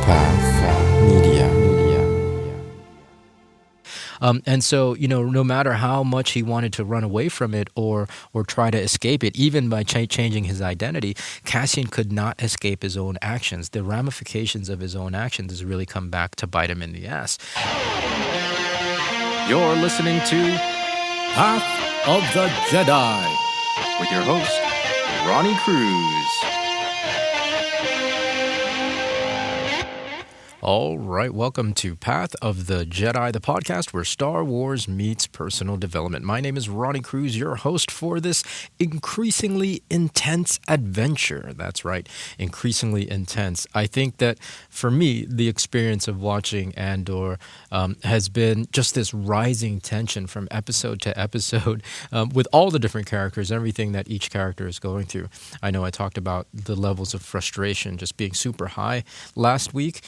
Path Media. And so, no matter how much he wanted to run away from it or try to escape it, even by changing his identity, Cassian could not escape his own actions. The ramifications of his own actions has really come back to bite him in the ass. You're listening to Path of the Jedi with your host, Ronnie Cruz. All right, welcome to Path of the Jedi, the podcast where Star Wars meets personal development. My name is Ronnie Cruz, your host for this increasingly intense adventure. That's right, increasingly intense. I think that for me, the experience of watching Andor has been just this rising tension from episode to episode with all the different characters, everything that each character is going through. I know I talked about the levels of frustration just being super high last week.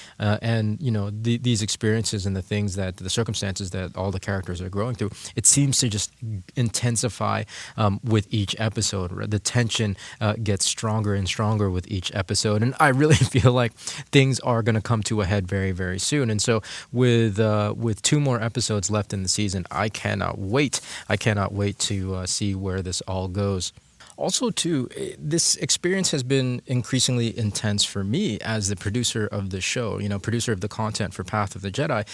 And these experiences and the circumstances that all the characters are going through, it seems to just intensify with each episode. The tension gets stronger and stronger with each episode, and I really feel like things are going to come to a head very, very soon. And so, with 2 more episodes left in the season, I cannot wait. I cannot wait to see where this all goes. Also, too, this experience has been increasingly intense for me as the producer of the show, producer of the content for Path of the Jedi.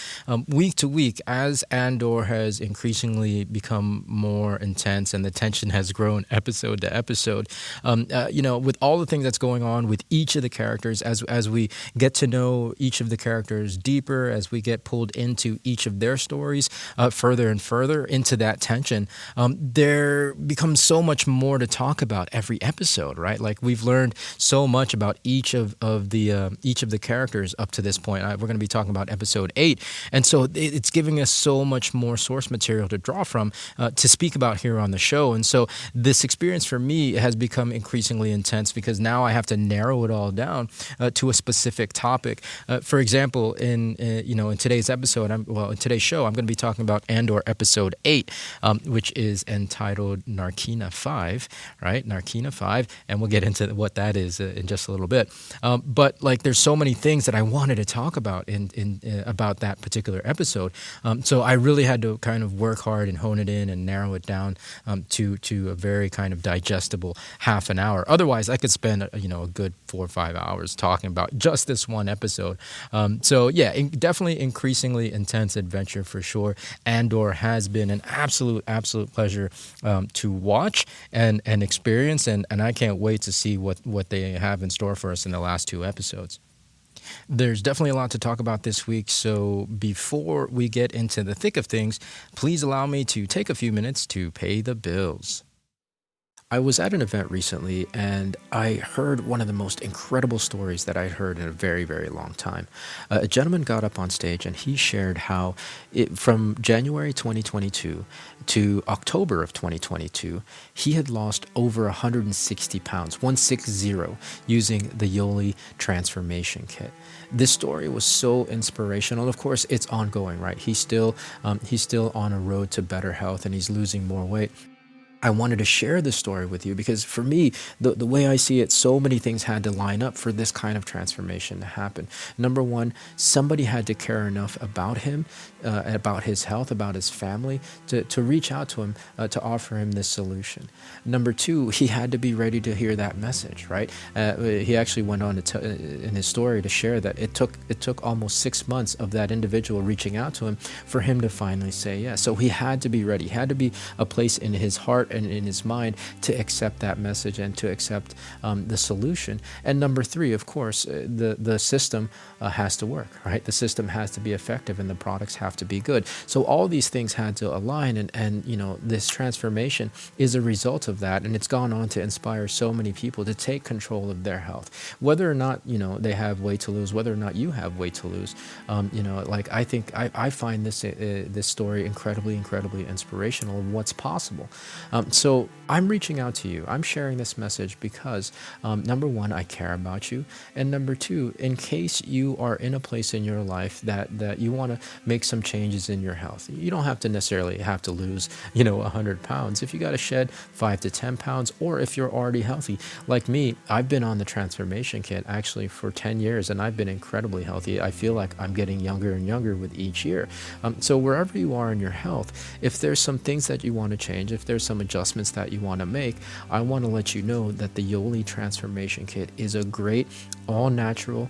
Week to week, as Andor has increasingly become more intense and the tension has grown episode to episode, with all the things that's going on with each of the characters, as we get to know each of the characters deeper, as we get pulled into each of their stories further and further into that tension, there becomes so much more to talk about every episode, right? Like, we've learned so much about each of the characters up to this point. We're going to be talking about episode 8, and so it's giving us so much more source material to draw from to speak about here on the show. And so this experience for me has become increasingly intense because now I have to narrow it all down to a specific topic. For example, in today's episode, in today's show, I'm going to be talking about Andor episode 8, which is entitled Narkina 5. Right, Narkina 5, and we'll get into what that is in just a little bit. But there's so many things that I wanted to talk about in about that particular episode. So I really had to kind of work hard and hone it in and narrow it down to a very kind of digestible half an hour. Otherwise, I could spend a good 4 or 5 hours talking about just this one episode. Definitely increasingly intense adventure for sure. Andor has been an absolute pleasure to watch and experience, and I can't wait to see what they have in store for us in the last 2 episodes. There's definitely a lot to talk about this week, so before we get into the thick of things, please allow me to take a few minutes to pay the bills. I was at an event recently and I heard one of the most incredible stories that I'd heard in a very, very long time. A gentleman got up on stage and he shared how from January 2022 to October of 2022, he had lost over 160 pounds, 160, using the Yoli transformation kit. This story was so inspirational. Of course, it's ongoing, right? He's still on a road to better health and he's losing more weight. I wanted to share this story with you because for me, the way I see it, so many things had to line up for this kind of transformation to happen. Number one, somebody had to care enough about him, about his health, about his family, to reach out to him, to offer him this solution. Number two, he had to be ready to hear that message, right? He actually went on to in his story to share that it took almost 6 months of that individual reaching out to him for him to finally say yes. So he had to be ready. He had to be a place in his heart and in his mind to accept that message and to accept the solution. And number three, of course, the system has to work, right? The system has to be effective and the products have to be good. So all these things had to align, and this transformation is a result of that, and it's gone on to inspire so many people to take control of their health, whether or not they have weight to lose, whether or not you have weight to lose. I think I find this story incredibly inspirational of what's possible. So I'm reaching out to you. I'm sharing this message because, number one, I care about you. And number two, in case you are in a place in your life that you want to make some changes in your health, you don't have to necessarily have to lose, 100 pounds. If you got to shed 5 to 10 pounds, or if you're already healthy, like me, I've been on the transformation kit actually for 10 years and I've been incredibly healthy. I feel like I'm getting younger and younger with each year. So wherever you are in your health, if there's some things that you want to change, if there's some adjustments that you want to make, I want to let you know that the Yoli Transformation Kit is a great all-natural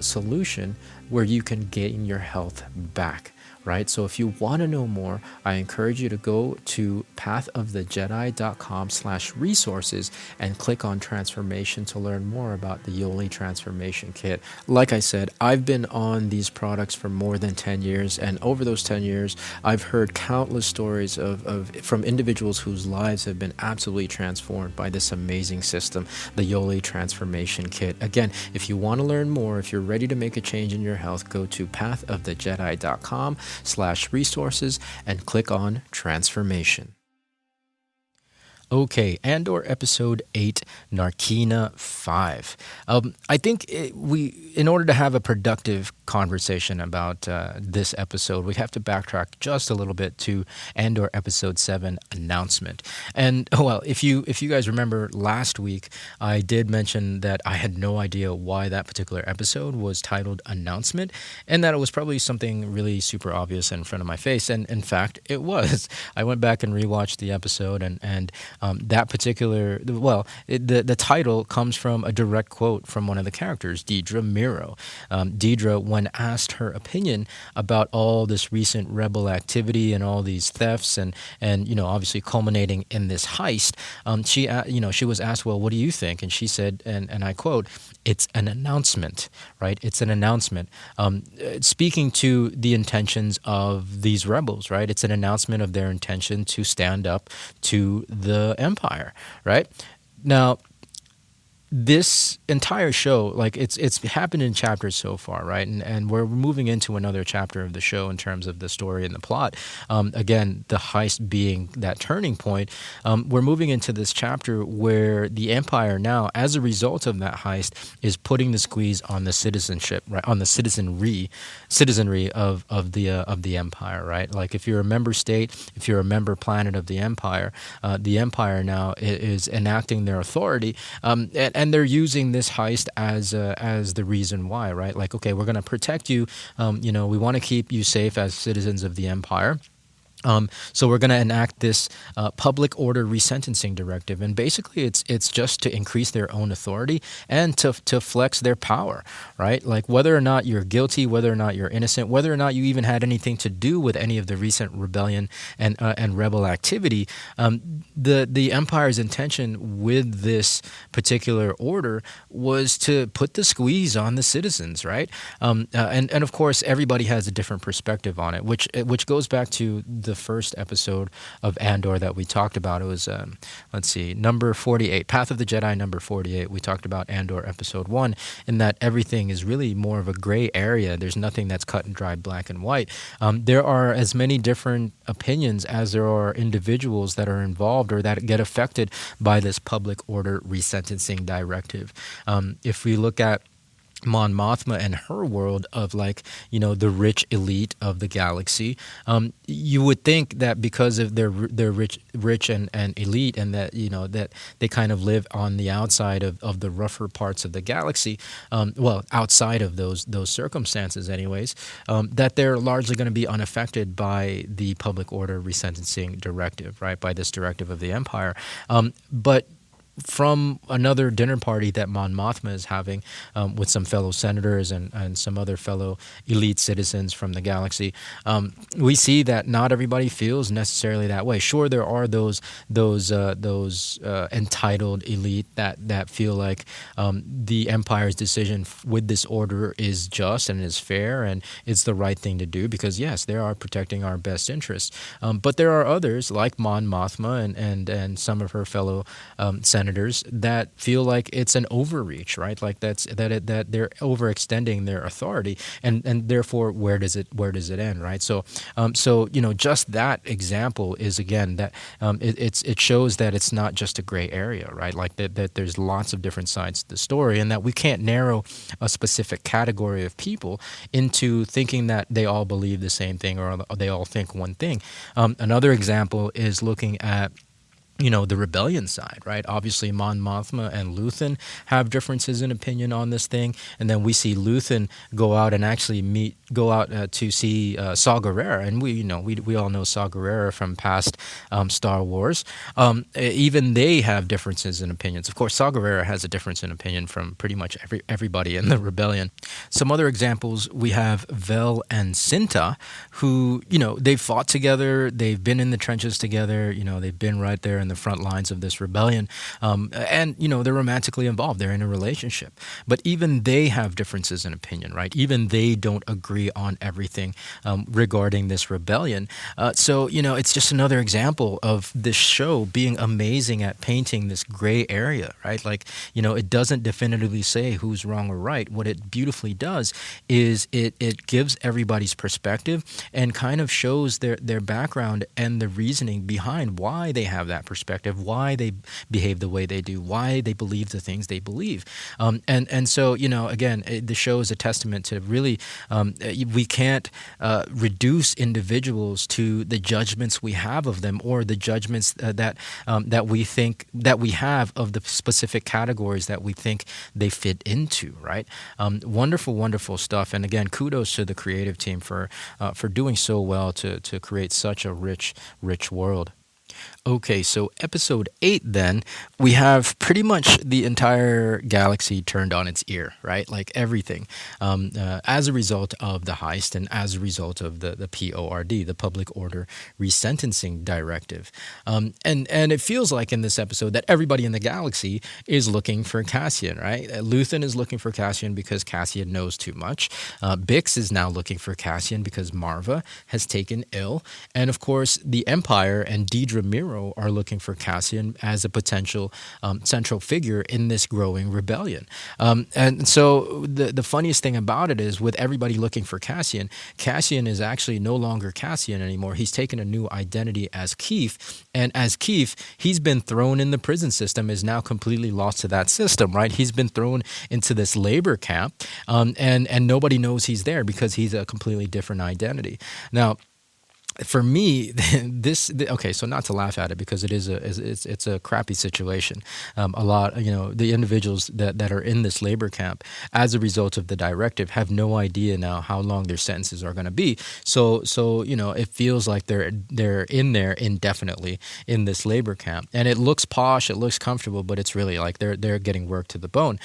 solution where you can gain your health back. Right? So if you want to know more, I encourage you to go to pathofthejedi.com/resources and click on transformation to learn more about the Yoli Transformation Kit. Like I said, I've been on these products for more than 10 years, and over those 10 years, I've heard countless stories from individuals whose lives have been absolutely transformed by this amazing system, the Yoli Transformation Kit. Again, if you want to learn more, if you're ready to make a change in your health, go to pathofthejedi.com/resources and click on transformation. Okay, Andor episode 8, Narkina 5. I think in order to have a productive conversation about this episode, we have to backtrack just a little bit to Andor episode 7, announcement. And well, if you guys remember last week, I did mention that I had no idea why that particular episode was titled announcement, and that it was probably something really super obvious in front of my face. And in fact, it was. I went back and rewatched the episode, and that particular, the title comes from a direct quote from one of the characters, Deidre Miro. Deidre, when asked her opinion about all this recent rebel activity and all these thefts and obviously culminating in this heist, she was asked, well, what do you think? And she said, and I quote, "It's an announcement," right? It's an announcement. Speaking to the intentions of these rebels, right? It's an announcement of their intention to stand up to the empire, right? Now, this entire show, like it's happened in chapters so far, right? And we're moving into another chapter of the show in terms of the story and the plot. Again, the heist being that turning point. We're moving into this chapter where the Empire now, as a result of that heist, is putting the squeeze on the citizenship, right? On the citizenry of the Empire, right? Like if you're a member state, if you're a member planet of the Empire now is enacting their authority, and they're using this heist as the reason why, right? Like, okay, we're going to protect you. We want to keep you safe as citizens of the Empire. So we're going to enact this public order resentencing directive, and basically it's just to increase their own authority and to flex their power, right? Like whether or not you're guilty, whether or not you're innocent, whether or not you even had anything to do with any of the recent rebellion and rebel activity, the Empire's intention with this particular order was to put the squeeze on the citizens, right? And of course everybody has a different perspective on it, which goes back to the first episode of Andor that we talked about. It was, number 48, Path of the Jedi, number 48. We talked about Andor episode 1, in that everything is really more of a gray area. There's nothing that's cut and dried, black and white. There are as many different opinions as there are individuals that are involved or that get affected by this public order resentencing directive. If we look at Mon Mothma and her world of the rich elite of the galaxy, you would think that because of their rich and elite, and that that they kind of live on the outside of the rougher parts of the galaxy, outside of those circumstances anyways, that they're largely going to be unaffected by the public order resentencing directive, right? By this directive of the Empire, but from another dinner party that Mon Mothma is having with some fellow senators and some other fellow elite citizens from the galaxy, we see that not everybody feels necessarily that way. Sure, there are those entitled elite that feel like the Empire's decision with this order is just and is fair and it's the right thing to do because, yes, they are protecting our best interests. But there are others like Mon Mothma and some of her fellow senators senators that feel like it's an overreach, right? Like that they're overextending their authority, and therefore where does it end, right? So just that example is again that it shows that it's not just a gray area, right? Like that there's lots of different sides to the story, and that we can't narrow a specific category of people into thinking that they all believe the same thing or they all think one thing. Another example is looking at the rebellion side, right? Obviously, Mon Mothma and Luthen have differences in opinion on this thing, and then we see Luthen go out and actually go out to see Saw Gerrera, and we all know Saw Gerrera from past Star Wars. Even they have differences in opinions. Of course, Saw Gerrera has a difference in opinion from pretty much everybody in the rebellion. Some other examples, we have Vel and Cinta, who they've fought together, they've been in the trenches together, they've been right there in the front lines of this rebellion, and they're romantically involved, they're in a relationship, but even they have differences in opinion, right? Even they don't agree on everything regarding this rebellion. So it's just another example of this show being amazing at painting this gray area, right? Like it doesn't definitively say who's wrong or right. What it beautifully does is it gives everybody's perspective and kind of shows their background and the reasoning behind why they have that perspective, why they behave the way they do, why they believe the things they believe. And so, again, the show is a testament to really, we can't reduce individuals to the judgments we have of them or the judgments that we think that we have of the specific categories that we think they fit into, right? Wonderful, wonderful stuff. And again, kudos to the creative team for doing so well to create such a rich world. Okay, so episode 8 then, we have pretty much the entire galaxy turned on its ear, right? Like everything, as a result of the heist and as a result of the PORD, the Public Order Resentencing Directive. And it feels like in this episode that everybody in the galaxy is looking for Cassian, right? Luthen is looking for Cassian because Cassian knows too much. Bix is now looking for Cassian because Marva has taken ill. And of course, the Empire and Dedra Miro are looking for Cassian as a potential central figure in this growing rebellion. And so the funniest thing about it is with everybody looking for Cassian, Cassian is actually no longer Cassian anymore. He's taken a new identity as Keith. And as Keith, he's been thrown in the prison system, is now completely lost to that system, right? He's been thrown into this labor camp, and nobody knows he's there because he's a completely different identity. Now, for me, okay, so not to laugh at it because it's a crappy situation. A lot, the individuals that are in this labor camp as a result of the directive have no idea now how long their sentences are going to be. So it feels like they're in there indefinitely in this labor camp, and it looks posh, it looks comfortable, but it's really like they're getting worked to the bone.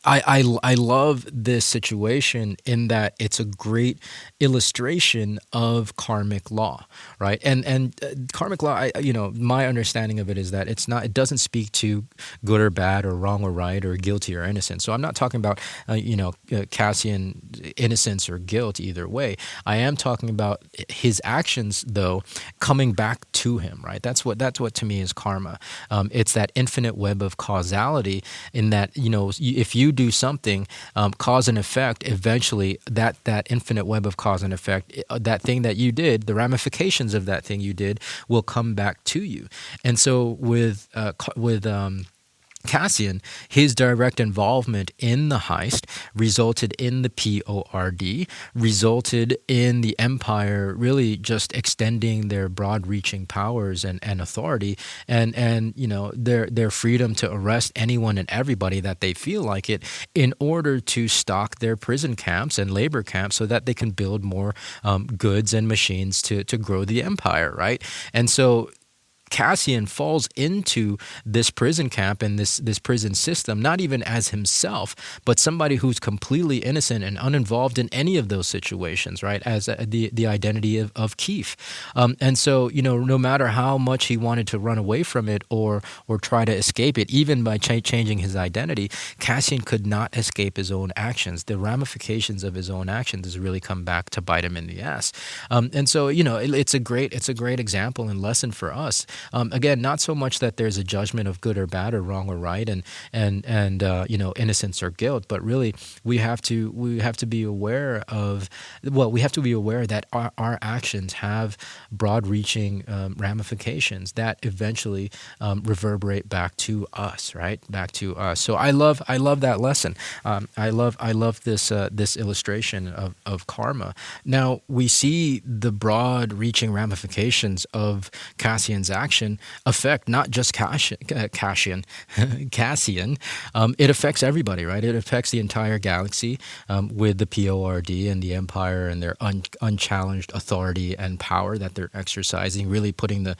I love this situation in that it's a great illustration of karmic law, right? And karmic law, my understanding of it is that it doesn't speak to good or bad or wrong or right or guilty or innocent. So I'm not talking about Cassian innocence or guilt either way. I am talking about his actions though coming back to him, right? That's what to me is karma. It's that infinite web of causality in that if you do something, cause and effect, eventually that infinite web of cause and effect, that thing that you did, the ramifications of that thing you did will come back to you. And so with Cassian, his direct involvement in the heist resulted in the PORD, resulted in the Empire really just extending their broad-reaching powers and authority and their freedom to arrest anyone and everybody that they feel like it in order to stock their prison camps and labor camps so that they can build more goods and machines to grow the Empire, right? And so Cassian falls into this prison camp and this prison system, not even as himself, but somebody who's completely innocent and uninvolved in any of those situations, right? As the identity of Keith. And so, no matter how much he wanted to run away from it or try to escape it, even by changing his identity, Cassian could not escape his own actions. The ramifications of his own actions has really come back to bite him in the ass. And so, it's a great example and lesson for us Again, not so much that there's a judgment of good or bad or wrong or right, and innocence or guilt, but really we have to be aware of, well, we have to be aware that our actions have broad-reaching ramifications that eventually reverberate back to us, right? Back to us. So I love that lesson. I love this illustration of karma. Now we see the broad-reaching ramifications of Cassian's action affect not just Cassian. It affects everybody, right? It affects the entire galaxy with the PORD and the Empire and their unchallenged authority and power that they're exercising, really putting the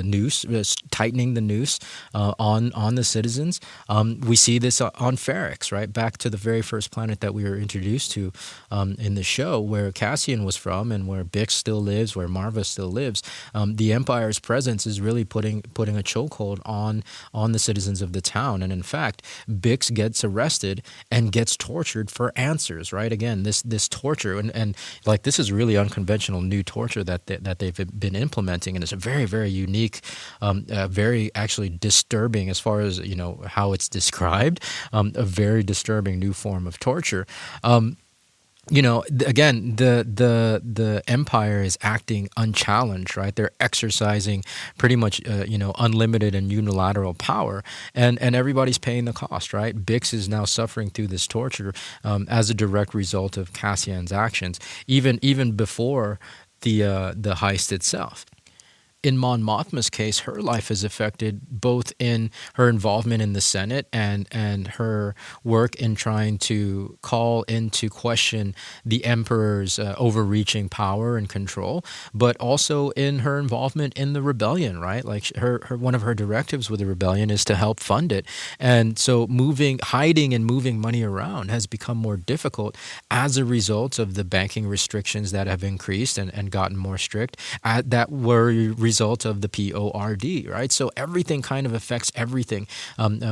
noose, tightening the noose on the citizens. We see this on Ferrix, right? Back to the very first planet that we were introduced to in the show, where Cassian was from and where Bix still lives, where Marva still lives. The Empire's presence is really putting a chokehold on the citizens of the town. And in fact, Bix gets arrested and gets tortured for answers, right? Again, this torture and like this is really unconventional new torture that they've been implementing, and it's a very, very unique, very actually disturbing as far as how it's described, a very disturbing new form of torture. Again, the Empire is acting unchallenged, right? They're exercising pretty much, unlimited and unilateral power, and everybody's paying the cost, right? Bix is now suffering through this torture as a direct result of Cassian's actions, even before the heist itself. In Mon Mothma's case, her life is affected both in her involvement in the Senate and her work in trying to call into question the Emperor's overreaching power and control, but also in her involvement in the rebellion, right? Like her one of her directives with the rebellion is to help fund it. And so hiding and moving money around has become more difficult as a result of the banking restrictions that have increased and gotten more strict that were result of the PORD, right? So everything kind of affects everything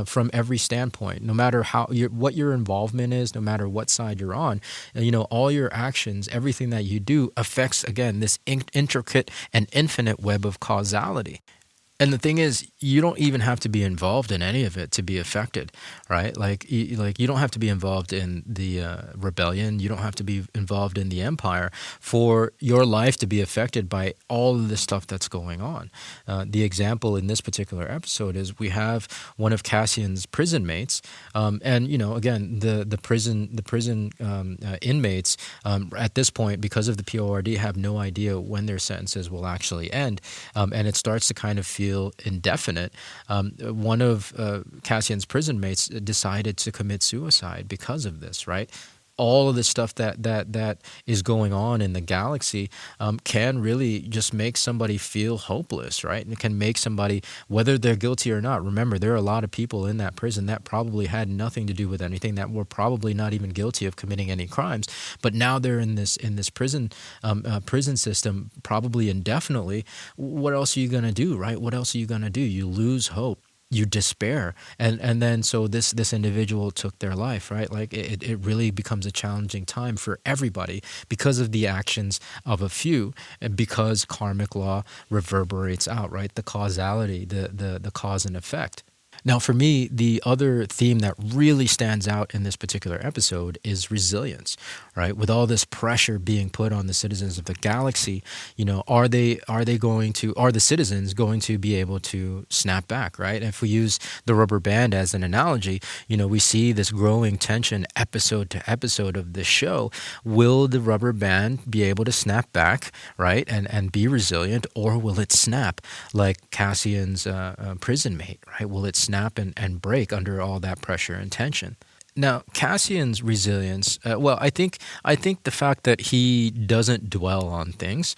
from every standpoint. No matter what your involvement is, no matter what side you're on, all your actions, everything that you do affects, again, this intricate and infinite web of causality. And the thing is, you don't even have to be involved in any of it to be affected, right? Like you don't have to be involved in the rebellion. You don't have to be involved in the Empire for your life to be affected by all of the stuff that's going on. The example in this particular episode is we have one of Cassian's prison mates, and again, the prison inmates at this point, because of the PORD, have no idea when their sentences will actually end, and it starts to kind of feel indefinite. One of Cassian's prison mates decided to commit suicide because of this, right? All of the stuff that is going on in the galaxy can really just make somebody feel hopeless, right? And it can make somebody, whether they're guilty or not. Remember, there are a lot of people in that prison that probably had nothing to do with anything, that were probably not even guilty of committing any crimes, but now they're in this prison system, probably indefinitely. What else are you going to do, right? What else are you going to do? You lose hope. You despair, and then so this individual took their life, right? Like it really becomes a challenging time for everybody because of the actions of a few, and because karmic law reverberates out, right? The causality, the cause and effect. Now, for me, the other theme that really stands out in this particular episode is resilience, right? With all this pressure being put on the citizens of the galaxy, are the citizens going to be able to snap back, right? And if we use the rubber band as an analogy, we see this growing tension episode to episode of the show. Will the rubber band be able to snap back, right? And be resilient, or will it snap like Cassian's prison mate, right? Will it snap and break under all that pressure and tension? Now, Cassian's resilience, I think the fact that he doesn't dwell on things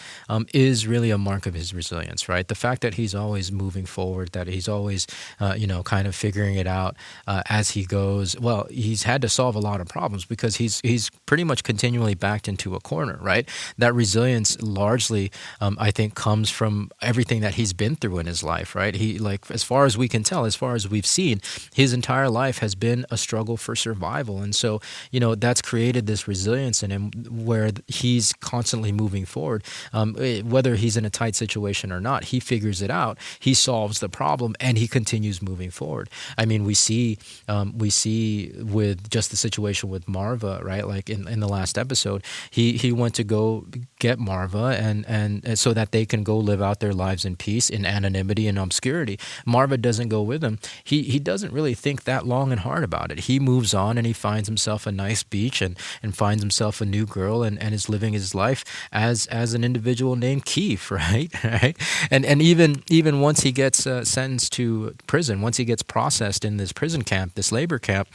is really a mark of his resilience, right? The fact that he's always moving forward, that he's always, kind of figuring it out as he goes. Well, he's had to solve a lot of problems because he's pretty much continually backed into a corner, right? That resilience largely, I think, comes from everything that he's been through in his life, right? He, as far as we can tell, as far as we've seen, his entire life has been a struggle for survival. survival. And so, that's created this resilience in him where he's constantly moving forward. Whether he's in a tight situation or not, he figures it out. He solves the problem and he continues moving forward. I mean, we see with just the situation with Marva, right? Like in the last episode, he went to go get Marva and so that they can go live out their lives in peace, in anonymity and obscurity. Marva doesn't go with him. He doesn't really think that long and hard about it. He moves on and he finds himself a nice beach and finds himself a new girl and is living his life as an individual named Keith, right? Right? And even once he gets sentenced to prison, once he gets processed in this prison camp, this labor camp,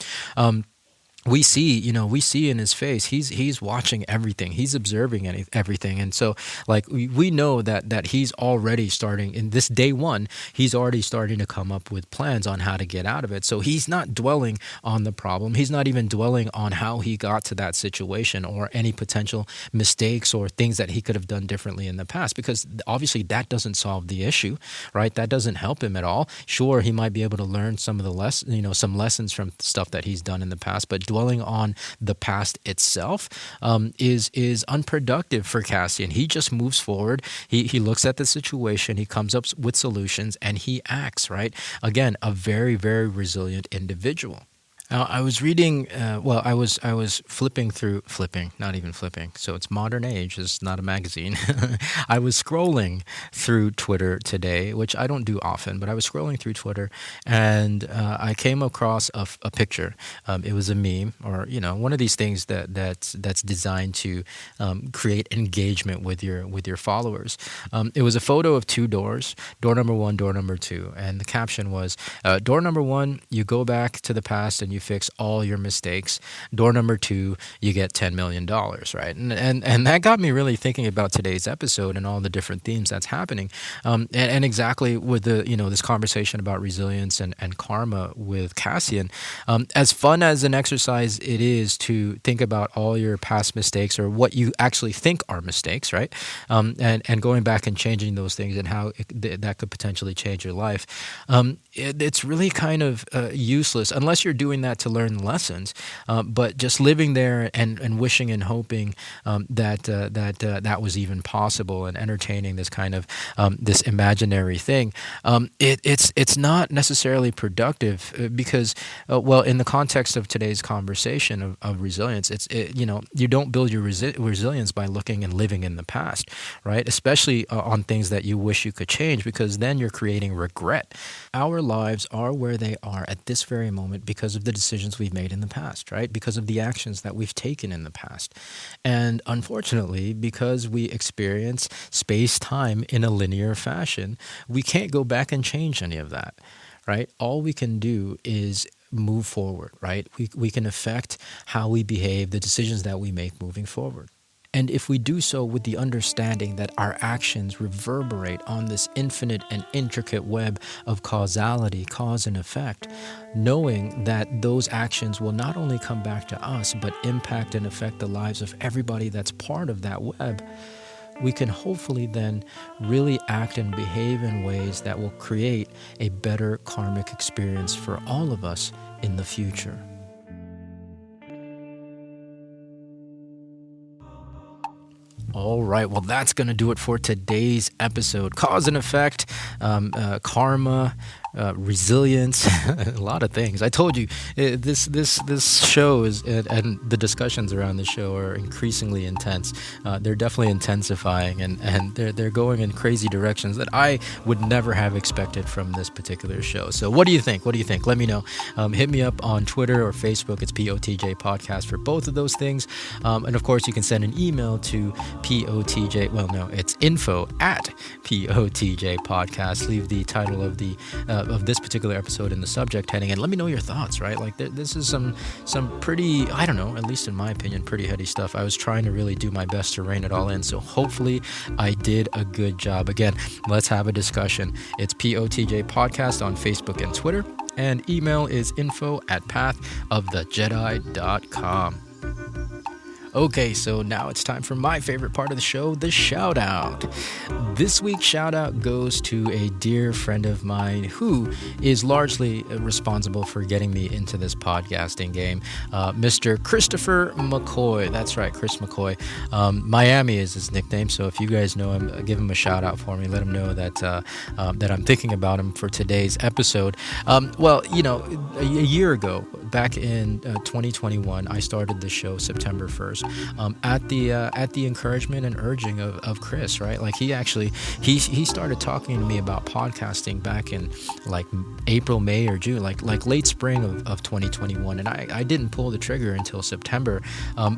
we see in his face, he's watching everything. He's observing everything. And so like we know that he's already starting in this day one, he's already starting to come up with plans on how to get out of it. So he's not dwelling on the problem. He's not even dwelling on how he got to that situation or any potential mistakes or things that he could have done differently in the past, because obviously that doesn't solve the issue, right? That doesn't help him at all. Sure, he might be able to learn some of the some lessons from stuff that he's done in the past, but dwelling on the past itself is unproductive for Cassian. He just moves forward. He looks at the situation. He comes up with solutions and he acts, right? Again, a very, very resilient individual. I was reading, I was flipping, not even flipping. So it's modern age. It's not a magazine. I was scrolling through Twitter today, which I don't do often, but I was scrolling through Twitter and I came across a picture. It was a meme or, one of these things that's designed to create engagement with your followers. It was a photo of two doors, door number 1, door number 2. And the caption was, door number 1, you go back to the past and you fix all your mistakes. Door number 2, you get $10 million, right? And that got me really thinking about today's episode and all the different themes that's happening. And exactly with the, this conversation about resilience and karma with Cassian, as fun as an exercise it is to think about all your past mistakes or what you actually think are mistakes, right? And going back and changing those things and how that could potentially change your life. It's really kind of useless unless you're doing that to learn lessons, but just living there and wishing and hoping that was even possible and entertaining this kind of this imaginary thing. It's not necessarily productive because, in the context of today's conversation of resilience, you don't build your resilience by looking and living in the past, right? Especially on things that you wish you could change, because then you're creating regret. Our lives are where they are at this very moment because of the decisions we've made in the past, right? Because of the actions that we've taken in the past. And unfortunately, because we experience space-time in a linear fashion, we can't go back and change any of that, right? All we can do is move forward, right? We can affect how we behave, the decisions that we make moving forward. And if we do so with the understanding that our actions reverberate on this infinite and intricate web of causality, cause and effect, knowing that those actions will not only come back to us, but impact and affect the lives of everybody that's part of that web, we can hopefully then really act and behave in ways that will create a better karmic experience for all of us in the future. All right, well, that's going to do it for today's episode. Cause and effect, karma, resilience, a lot of things. I told you this show is, and the discussions around the show are increasingly intense. They're definitely intensifying, and they're going in crazy directions that I would never have expected from this particular show. So what do you think? Let me know. Hit me up on Twitter or Facebook. It's POTJ Podcast for both of those things. And of course, you can send an email to POTJ. Well, no, it's info@POTJ Podcast. Leave the title of this particular episode in the subject heading and let me know your thoughts, right? Like this is some pretty, I don't know, at least in my opinion, pretty heady stuff. I was trying to really do my best to rein it all in, so hopefully I did a good job. Again, let's have a discussion. It's POTJ Podcast on Facebook and Twitter, and email is info@pathofthejedi.com. Okay, so now it's time for my favorite part of the show, the shout out. This week's shout out goes to a dear friend of mine who is largely responsible for getting me into this podcasting game, Mr. Christopher McCoy. That's right, Chris McCoy. Miami is his nickname, so if you guys know him, give him a shout out for me. Let him know that that I'm thinking about him for today's episode. Well, you know, a year ago, back in 2021, I started the show September 1st at the encouragement and urging of Chris, right? Like he started talking to me about podcasting back in like April, May, or June, like late spring of 2021, and I didn't pull the trigger until September,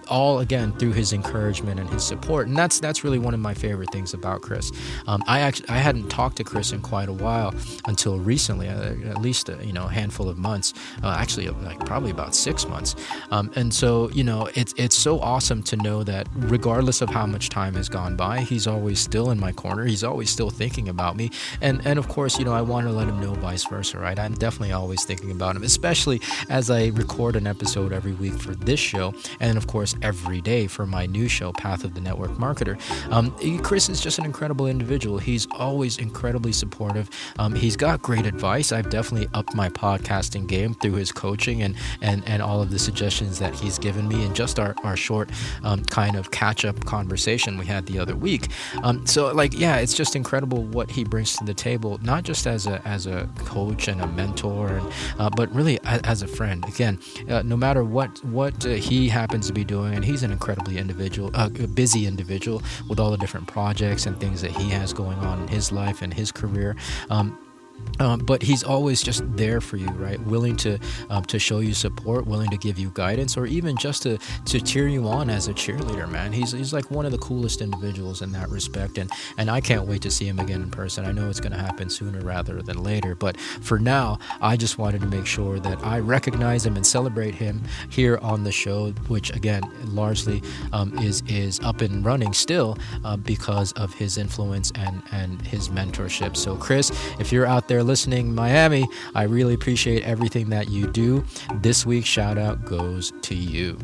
all again through his encouragement and his support. And that's really one of my favorite things about Chris. I hadn't talked to Chris in quite a while until recently, at least a handful of months, actually like probably about 6 months. And so it's so awesome to know that regardless of how much time has gone by, he's always still in my corner. He's always still thinking about me. And of course, I want to let him know vice versa, right? I'm definitely always thinking about him, especially as I record an episode every week for this show. And of course, every day for my new show, Path of the Network Marketer. Chris is just an incredible individual. He's always incredibly supportive. He's got great advice. I've definitely upped my podcasting game through his coaching and all of the suggestions that he's given me in just our short kind of catch-up conversation we had the other week. So it's just incredible what he brings to the table, not just as a coach and a mentor, but really as a friend. Again, no matter what he happens to be doing, and he's an incredibly busy individual with all the different projects and things that he has going on in his life and his career. But he's always just there for you, right? Willing to show you support, willing to give you guidance, or even just to cheer you on as a cheerleader, man. He's like one of the coolest individuals in that respect, and I can't wait to see him again in person. I know it's going to happen sooner rather than later, but for now, I just wanted to make sure that I recognize him and celebrate him here on the show, which again, largely is up and running still because of his influence and his mentorship. So Chris, if you're out there listening, Miami, I really appreciate everything that you do. This week's shout out goes to you.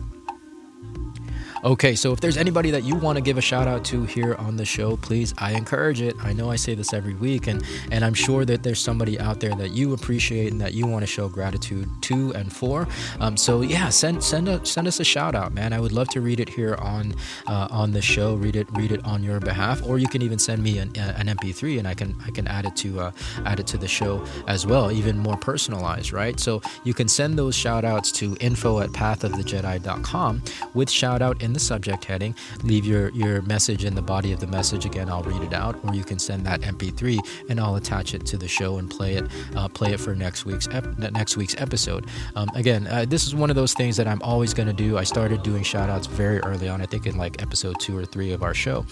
Okay, so if there's anybody that you want to give a shout out to here on the show, please, I encourage it. I know I say this every week, and I'm sure that there's somebody out there that you appreciate and that you want to show gratitude to and for. So yeah, send us a shout out, man. I would love to read it here on the show. Read it on your behalf, or you can even send me an MP3, and I can add it to the show as well, even more personalized, right? So you can send those shout outs to info@pathofthejedi.com with shout out in the subject heading. Leave your message in the body of the message. Again, I'll read it out, or you can send that MP3 and I'll attach it to the show and play it for next week's episode. Again, this is one of those things that I'm always going to do. I started doing shout outs very early on, I think in like episode 2 or 3 of our show,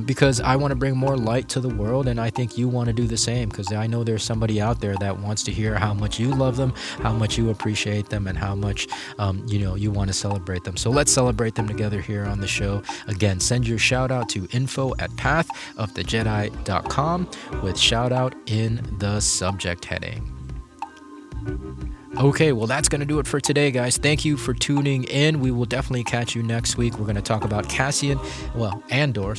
because I want to bring more light to the world, and I think you want to do the same, because I know there's somebody out there that wants to hear how much you love them, how much you appreciate them, and how much you want to celebrate them. So let's celebrate them together here on the show. Again, send your shout out to info@pathofthejedi.com with shout out in the subject heading. Okay, well, that's going to do it for today, guys. Thank you for tuning in. We will definitely catch you next week. We're going to talk about Andor,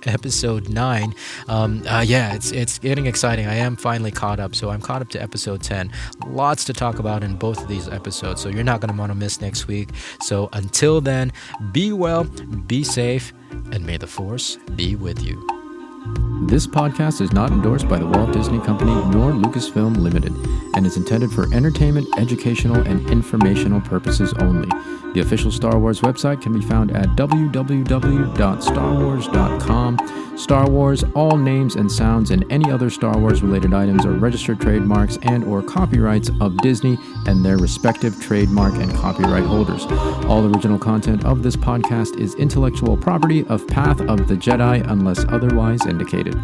episode 9. It's getting exciting. I am finally caught up, so I'm caught up to episode 10. Lots to talk about in both of these episodes, so you're not going to want to miss next week. So until then, be well, be safe, and may the Force be with you. This podcast is not endorsed by the Walt Disney Company nor Lucasfilm Limited, and is intended for entertainment, educational, and informational purposes only. The official Star Wars website can be found at www.starwars.com. Star Wars, all names and sounds and any other Star Wars related items are registered trademarks and or copyrights of Disney and their respective trademark and copyright holders. All original content of this podcast is intellectual property of Path of the Jedi unless otherwise indicated.